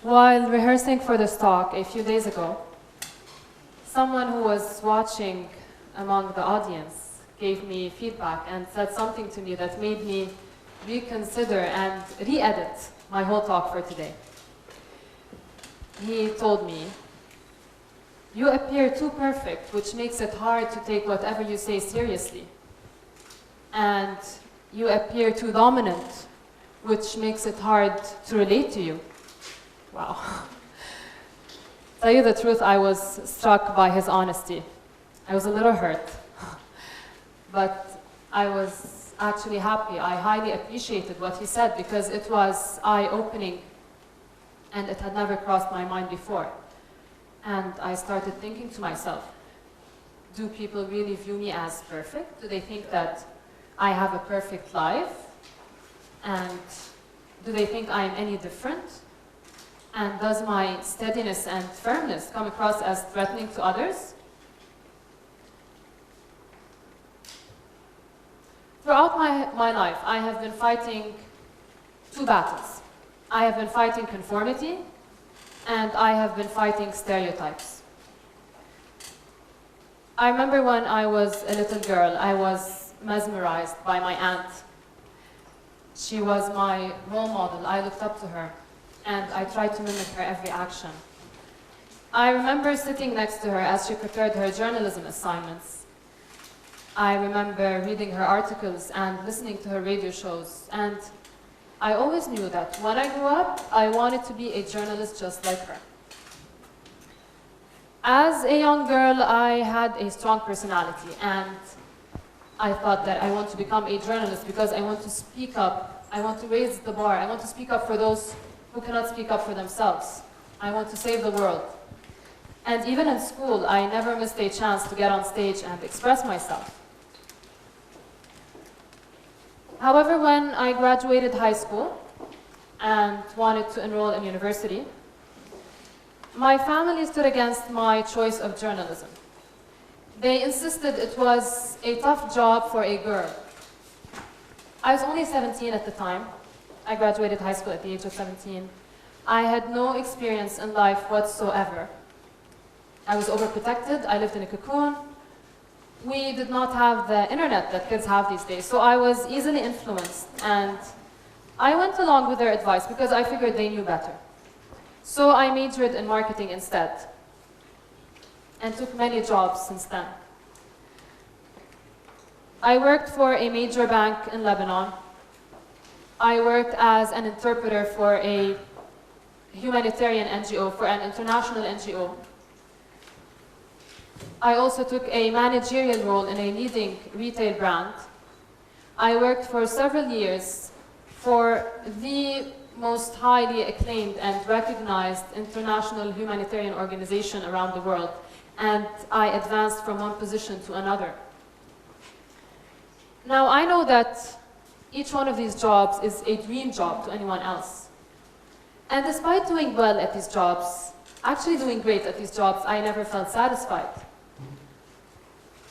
While rehearsing for this talk a few days ago, someone who was watching among the audience gave me feedback and said something to me that made me reconsider and re-edit my whole talk for today. He told me, "You appear too perfect, which makes it hard to take whatever you say seriously. And you appear too dominant, which makes it hard to relate to you." Wow. To tell you the truth, I was struck by his honesty. I was a little hurt, but I was actually happy. I highly appreciated what he said because it was eye-opening and it had never crossed my mind before. And I started thinking to myself, do people really view me as perfect? Do they think that I have a perfect life? And do they think I'm any different? And does my steadiness and firmness come across as threatening to others? Throughout my life, I have been fighting two battles. I have been fighting conformity, and I have been fighting stereotypes. I remember when I was a little girl, I was mesmerized by my aunt. She was my role model. I looked up to her, and I tried to mimic her every action. I remember sitting next to her as she prepared her journalism assignments. I remember reading her articles and listening to her radio shows, and I always knew that when I grew up, I wanted to be a journalist just like her. As a young girl, I had a strong personality, and I thought that I want to become a journalist because I want to speak up, I want to raise the bar, I want to speak up for those who cannot speak up for themselves. I want to save the world. And even in school, I never missed a chance to get on stage and express myself. However, when I graduated high school and wanted to enroll in university, my family stood against my choice of journalism. They insisted it was a tough job for a girl. I was only 17 at the time. I graduated high school at the age of 17. I had no experience in life whatsoever. I was overprotected. I lived in a cocoon. We did not have the internet that kids have these days, so I was easily influenced, and I went along with their advice because I figured they knew better. So I majored in marketing instead, and took many jobs since then. I worked for a major bank in Lebanon. I worked as an interpreter for a humanitarian NGO, for an international NGO. I also took a managerial role in a leading retail brand. I worked for several years for the most highly acclaimed and recognized international humanitarian organization around the world, and I advanced from one position to another. Now, I know that each one of these jobs is a dream job to anyone else. And despite doing well at these jobs, actually doing great at these jobs, I never felt satisfied,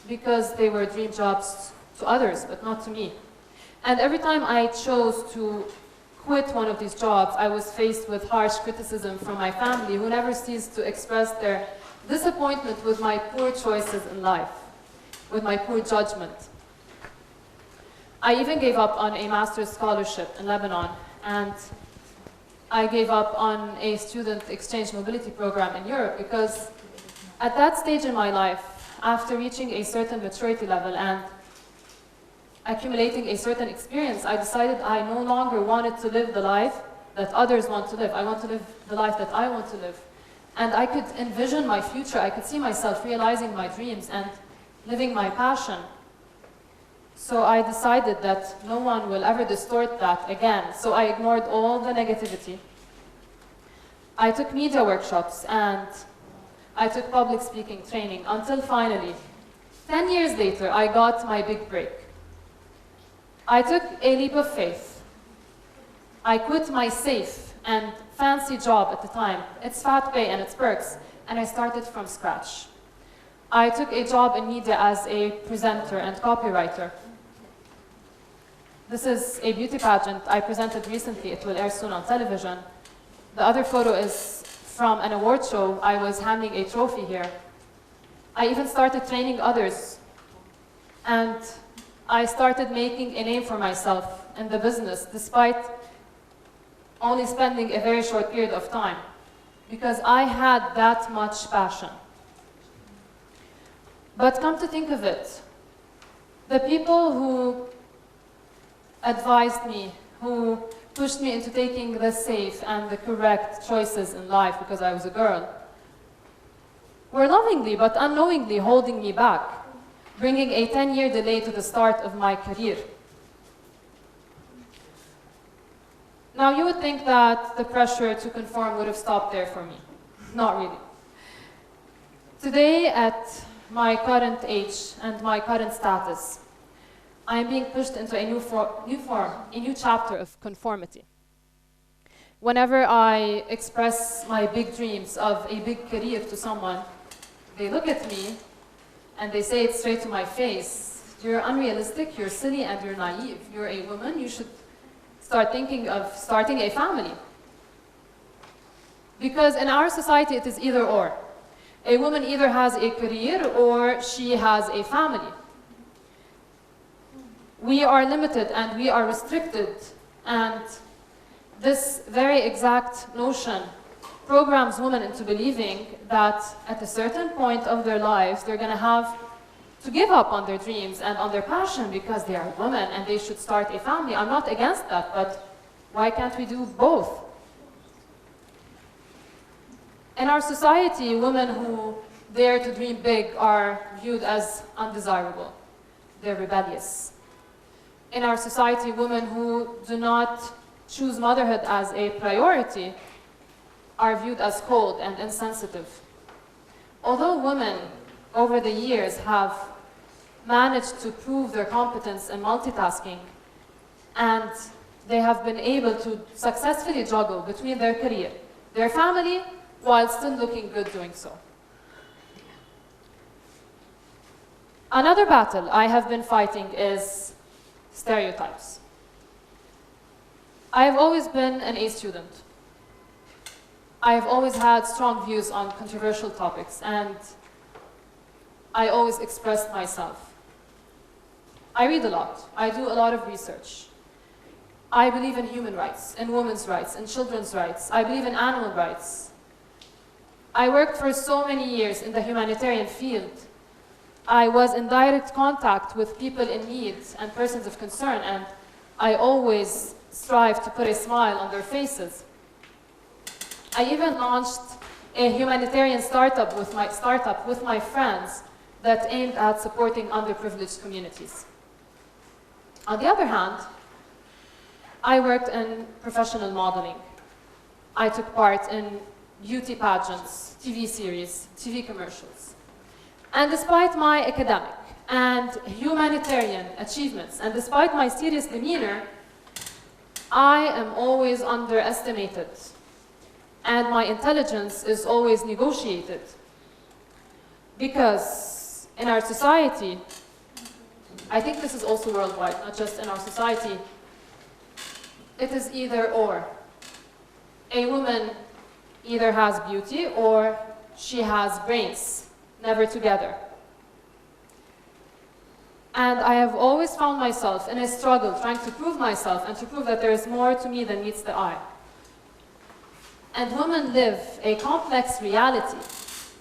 because they were dream jobs to others, but not to me. And every time I chose to quit one of these jobs, I was faced with harsh criticism from my family, who never ceased to express their disappointment with my poor choices in life, with my poor judgment. I even gave up on a master's scholarship in Lebanon, and I gave up on a student exchange mobility program in Europe, because at that stage in my life, after reaching a certain maturity level and accumulating a certain experience, I decided I no longer wanted to live the life that others want to live. I want to live the life that I want to live. And I could envision my future. I could see myself realizing my dreams and living my passion. So I decided that no one will ever distort that again. So I ignored all the negativity. I took media workshops and I took public speaking training until finally, 10 years later, I got my big break. I took a leap of faith. I quit my safe and fancy job at the time. It's fat pay and it's perks, and I started from scratch. I took a job in media as a presenter and copywriter. This is a beauty pageant I presented recently. It will air soon on television. The other photo is from an award show. I was handing a trophy here. I even started training others. And I started making a name for myself in the business, despite only spending a very short period of time, because I had that much passion. But come to think of it, the people who advised me, who pushed me into taking the safe and the correct choices in life because I was a girl, were lovingly but unknowingly holding me back, bringing a 10-year delay to the start of my career. Now, you would think that the pressure to conform would have stopped there for me. Not really. Today, at my current age and my current status, I am being pushed into a new form, a new chapter of conformity. Whenever I express my big dreams of a big career to someone, they look at me and they say it straight to my face. You're unrealistic, you're silly, and you're naive. You're a woman, you should start thinking of starting a family. Because in our society, it is either or. A woman either has a career or she has a family. We are limited and we are restricted, and this very exact notion programs women into believing that at a certain point of their lives, they're going to have to give up on their dreams and on their passion because they are women and they should start a family. I'm not against that, but why can't we do both? In our society, women who dare to dream big are viewed as undesirable. They're rebellious. In our society, women who do not choose motherhood as a priority are viewed as cold and insensitive. Although women over the years have managed to prove their competence in multitasking, and they have been able to successfully juggle between their career, their family, while still looking good doing so. Another battle I have been fighting is stereotypes. I have always been an A student. I have always had strong views on controversial topics, and I always expressed myself. I read a lot. I do a lot of research. I believe in human rights, in women's rights, in children's rights. I believe in animal rights. I worked for so many years in the humanitarian field. I was in direct contact with people in need and persons of concern, and I always strive to put a smile on their faces. I even launched a humanitarian startup with my friends that aimed at supporting underprivileged communities. On the other hand, I worked in professional modeling. I took part in beauty pageants, TV series, TV commercials. And despite my academic and humanitarian achievements, and despite my serious demeanor, I am always underestimated, and my intelligence is always negotiated. Because in our society, I think this is also worldwide, not just in our society, it is either or. A woman either has beauty or she has brains, never together. And I have always found myself in a struggle trying to prove myself and to prove that there is more to me than meets the eye. And women live a complex reality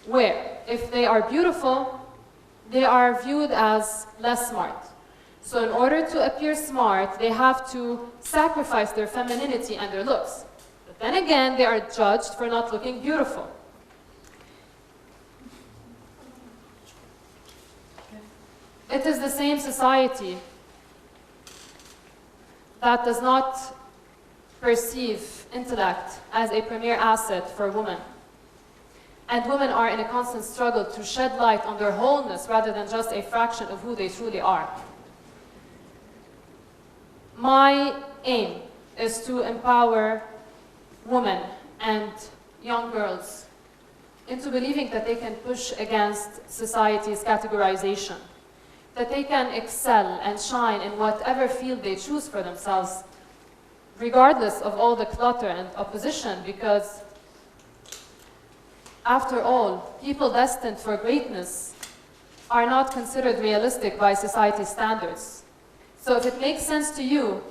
where, if they are beautiful, they are viewed as less smart. So in order to appear smart, they have to sacrifice their femininity and their looks. But then again, they are judged for not looking beautiful. It is the same society that does not perceive intellect as a premier asset for women. And women are in a constant struggle to shed light on their wholeness rather than just a fraction of who they truly are. My aim is to empower women and young girls into believing that they can push against society's categorization, that they can excel and shine in whatever field they choose for themselves, regardless of all the clutter and opposition, because after all, people destined for greatness are not considered realistic by society's standards. So if it makes sense to you,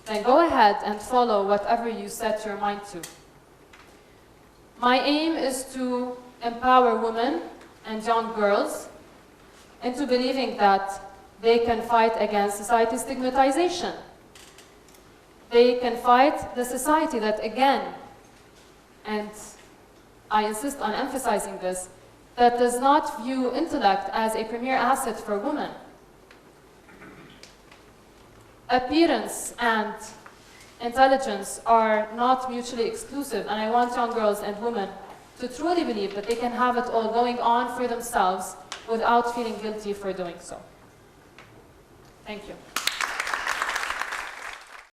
then go ahead and follow whatever you set your mind to. My aim is to empower women and young girls into believing that they can fight against society's stigmatization. They can fight the society that, again, and I insist on emphasizing this, that does not view intellect as a premier asset for women. Appearance and intelligence are not mutually exclusive, and I want young girls and women to truly believe that they can have it all going on for themselves without feeling guilty for doing so. Thank you.